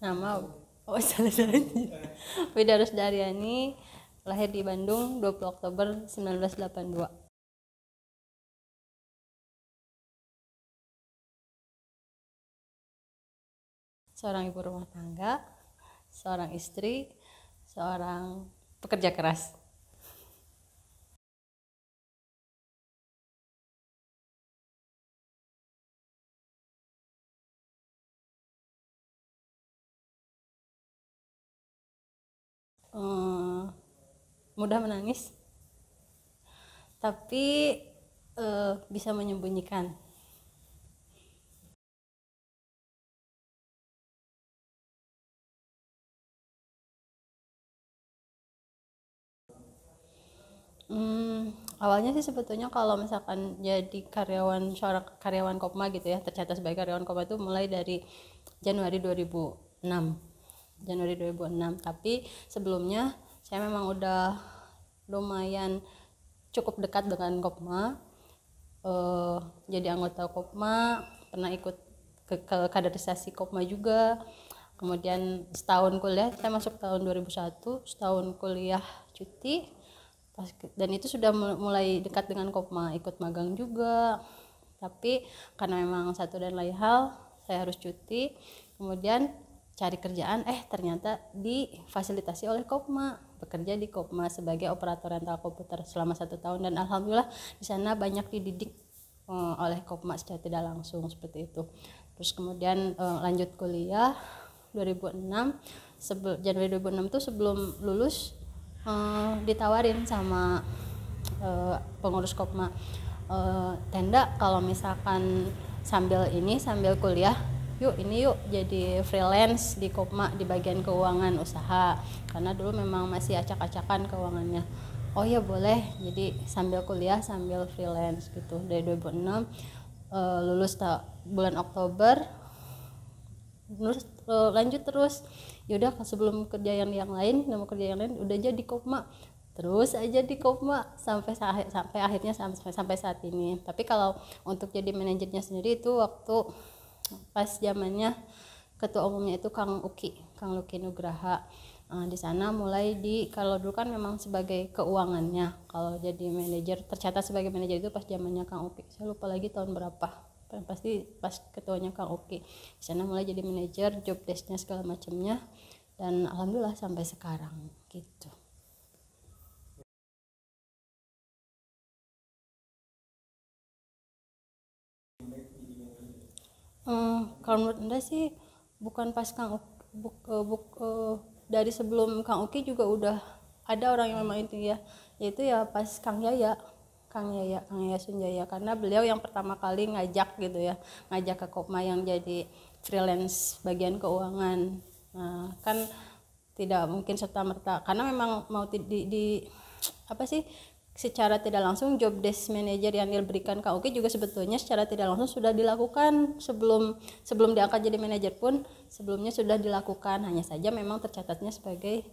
Nama salah. Wida Rusdaryani, lahir di Bandung 20 Oktober 1982. Seorang ibu rumah tangga, seorang istri, seorang pekerja keras. Mudah menangis, tapi bisa menyembunyikan. Awalnya sih sebetulnya kalau misalkan jadi seorang karyawan Kopma gitu ya, tercatat sebagai karyawan Kopma itu mulai dari Januari 2006. Tapi sebelumnya saya memang udah lumayan cukup dekat dengan Kopma. Jadi anggota Kopma, pernah ikut ke kaderisasi Kopma juga. Kemudian setahun kuliah, saya masuk tahun 2001, setahun kuliah cuti. Dan itu sudah mulai dekat dengan Kopma, ikut magang juga. Tapi karena memang satu dan lain hal, saya harus cuti. Kemudian cari kerjaan, ternyata difasilitasi oleh Kopma, bekerja di Kopma sebagai operator rental komputer selama 1 tahun, dan alhamdulillah di sana banyak dididik oleh Kopma secara tidak langsung seperti itu. Terus kemudian lanjut kuliah 2006, Januari 2006 tuh sebelum lulus ditawarin sama pengurus Kopma, Tenda kalau misalkan sambil kuliah, yuk jadi freelance di Kopma di bagian keuangan usaha, karena dulu memang masih acak-acakan keuangannya. Oh ya boleh, jadi sambil kuliah sambil freelance gitu. Dari 2006 lulus bulan Oktober, lanjut terus. Yaudah sebelum kerja yang lain, udah jadi Kopma, terus aja di Kopma sampai akhirnya sampai saat ini. Tapi kalau untuk jadi manajernya sendiri itu waktu pas zamannya ketua umumnya itu Kang Luki Nugraha. Di sana mulai kalau dulu kan memang sebagai keuangannya, kalau jadi manajer, tercatat sebagai manajer itu pas zamannya Kang Uki, saya lupa lagi tahun berapa, pasti pas ketuanya Kang Uki. Di sana mulai jadi manajer, job desknya segala macamnya, dan alhamdulillah sampai sekarang gitu. Kalau menurut Anda sih bukan pas Kang Uki, dari sebelum Kang Uki juga udah ada orang yang memang itu ya, yaitu ya pas Kang Yaya Sunjaya, karena beliau yang pertama kali ngajak gitu ya, ngajak ke Kopma yang jadi freelance bagian keuangan. Nah, kan tidak mungkin serta merta, karena memang mau apa sih, secara tidak langsung job desk manager yang diberikan Kak Oki juga sebetulnya secara tidak langsung sudah dilakukan sebelum diangkat jadi manajer pun sebelumnya sudah dilakukan, hanya saja memang tercatatnya sebagai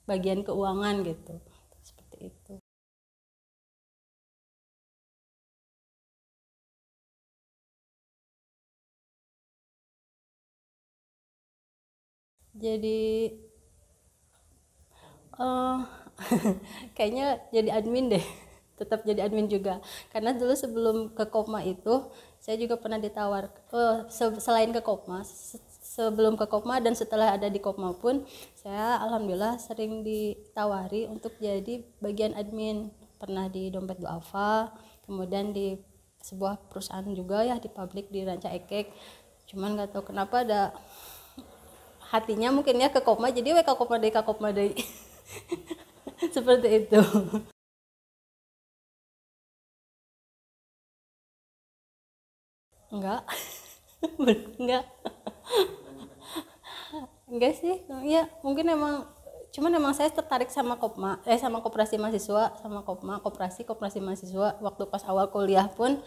bagian keuangan gitu, seperti itu. Jadi uh, kayaknya jadi admin deh, tetap jadi admin juga, karena dulu sebelum ke Kopma itu saya juga pernah ditawar, selain ke Kopma, sebelum ke Kopma dan setelah ada di Kopma pun saya alhamdulillah sering ditawari untuk jadi bagian admin. Pernah di Dompet Duafa, kemudian di sebuah perusahaan juga ya, di pabrik di Ranca Ekek. Cuman nggak tahu kenapa ada hatinya mungkin ya ke Kopma, jadi we ke Kopma deh seperti itu. Enggak. enggak enggak sih ya, mungkin emang cuman emang saya tertarik sama Kopma, sama koperasi mahasiswa, sama Kopma, koperasi mahasiswa. Waktu pas awal kuliah pun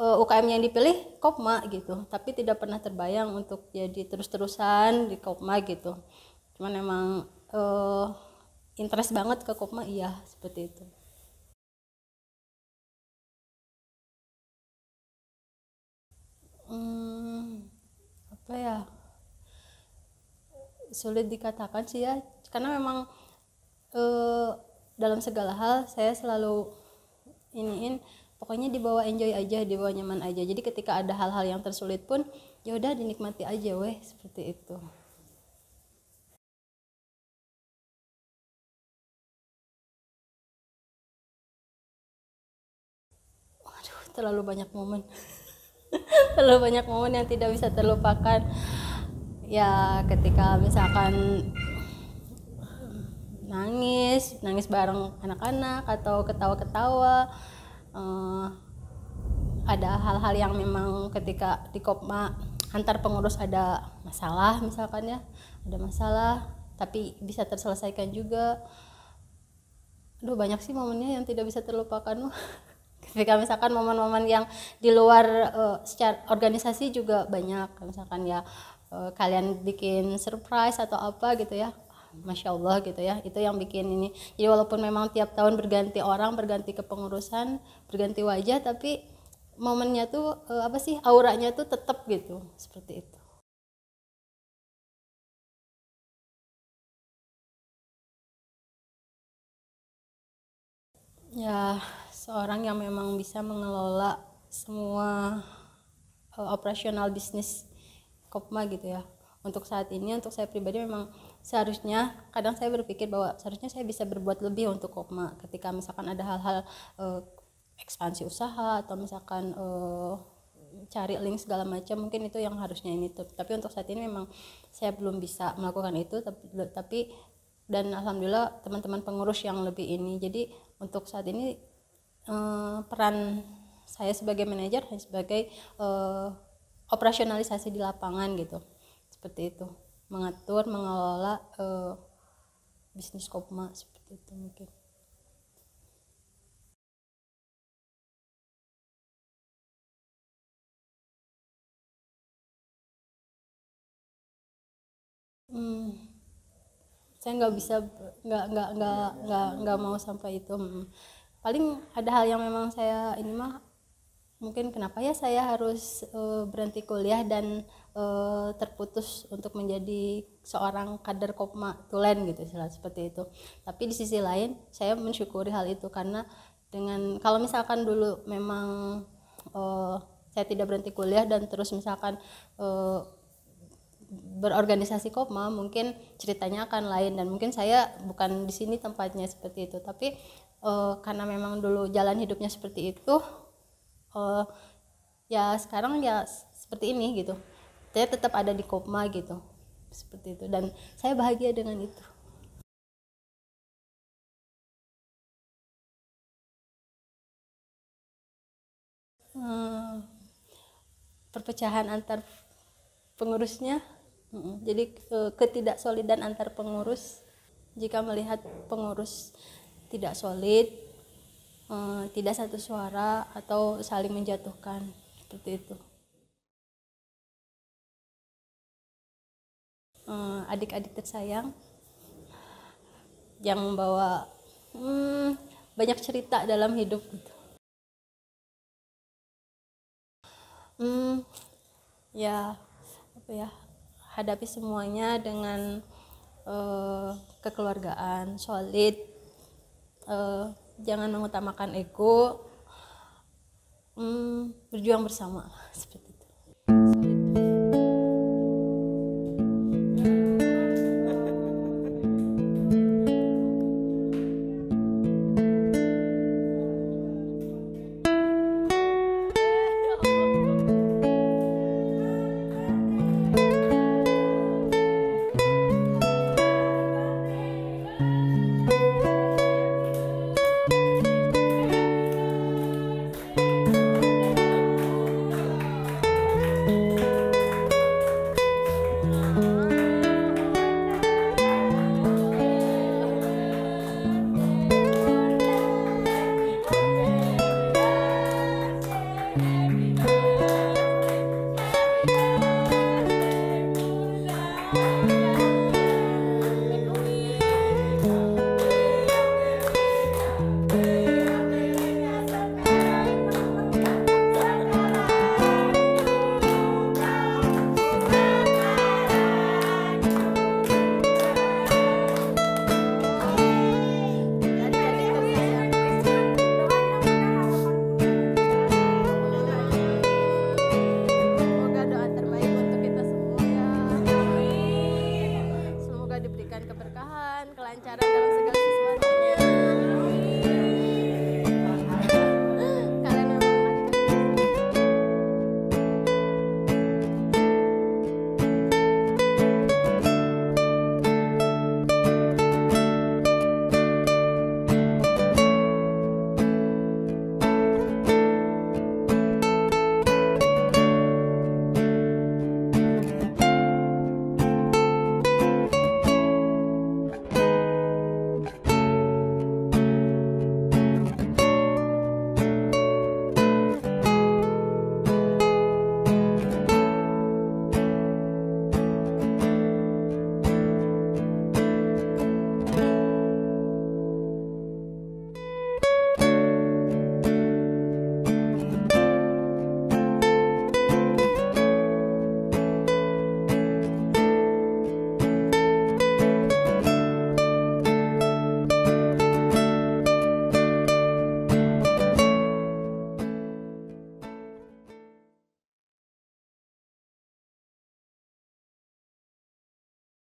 UKM yang dipilih Kopma gitu, tapi tidak pernah terbayang untuk jadi terus-terusan di Kopma gitu. Cuman emang interest banget ke Kopma, iya seperti itu. hmm, Apa ya, sulit dikatakan sih ya, karena memang eh, dalam segala hal saya selalu iniin pokoknya dibawa enjoy aja, dibawa nyaman aja. Jadi ketika ada hal-hal yang tersulit pun ya udah dinikmati aja weh, seperti itu. Waduh, terlalu banyak momen. Terlalu banyak momen yang tidak bisa terlupakan. Ya ketika misalkan nangis bareng anak-anak atau ketawa-ketawa. Ada hal-hal yang memang ketika di Kopma antar pengurus ada masalah, misalkan ya ada masalah tapi bisa terselesaikan juga. Aduh, banyak sih momennya yang tidak bisa terlupakan. Ketika misalkan momen-momen yang di luar secara organisasi juga banyak, misalkan ya kalian bikin surprise atau apa gitu ya, Masya Allah gitu ya, itu yang bikin ini. Jadi walaupun memang tiap tahun berganti orang, berganti kepengurusan, berganti wajah, tapi momennya tuh apa sih, auranya tuh tetap gitu, seperti itu. Ya seorang yang memang bisa mengelola semua operasional bisnis Kopma gitu ya. Untuk saat ini, untuk saya pribadi memang seharusnya, kadang saya berpikir bahwa seharusnya saya bisa berbuat lebih untuk Kopma ketika misalkan ada hal-hal ekspansi usaha atau misalkan cari link segala macam, mungkin itu yang harusnya ini tuh. Tapi untuk saat ini memang saya belum bisa melakukan itu, tapi dan alhamdulillah teman-teman pengurus yang lebih ini. Jadi untuk saat ini peran saya sebagai manajer hanya sebagai operasionalisasi di lapangan gitu, seperti itu, mengatur, mengelola bisnis Kopma, seperti itu mungkin. Saya nggak bisa, nggak mau sampai itu. Paling ada hal yang memang saya ini mah, mungkin kenapa ya saya harus berhenti kuliah dan terputus untuk menjadi seorang kader Kopma Tulen gitu, seperti itu. Tapi di sisi lain saya mensyukuri hal itu, karena dengan kalau misalkan dulu memang saya tidak berhenti kuliah dan terus misalkan berorganisasi Kopma, mungkin ceritanya akan lain dan mungkin saya bukan di sini tempatnya, seperti itu. Tapi karena memang dulu jalan hidupnya seperti itu, ya sekarang ya seperti ini gitu, saya tetap ada di Kopma gitu, seperti itu, dan saya bahagia dengan itu. Perpecahan antar pengurusnya. Jadi ketidaksolidan antar pengurus, jika melihat pengurus tidak solid, tidak satu suara atau saling menjatuhkan, seperti itu. Adik-adik tersayang yang membawa banyak cerita dalam hidup gitu. Ya apa ya, hadapi semuanya dengan kekeluargaan solid, jangan mengutamakan ego, berjuang bersama, seperti itu. keberkahan, kelancaran dalam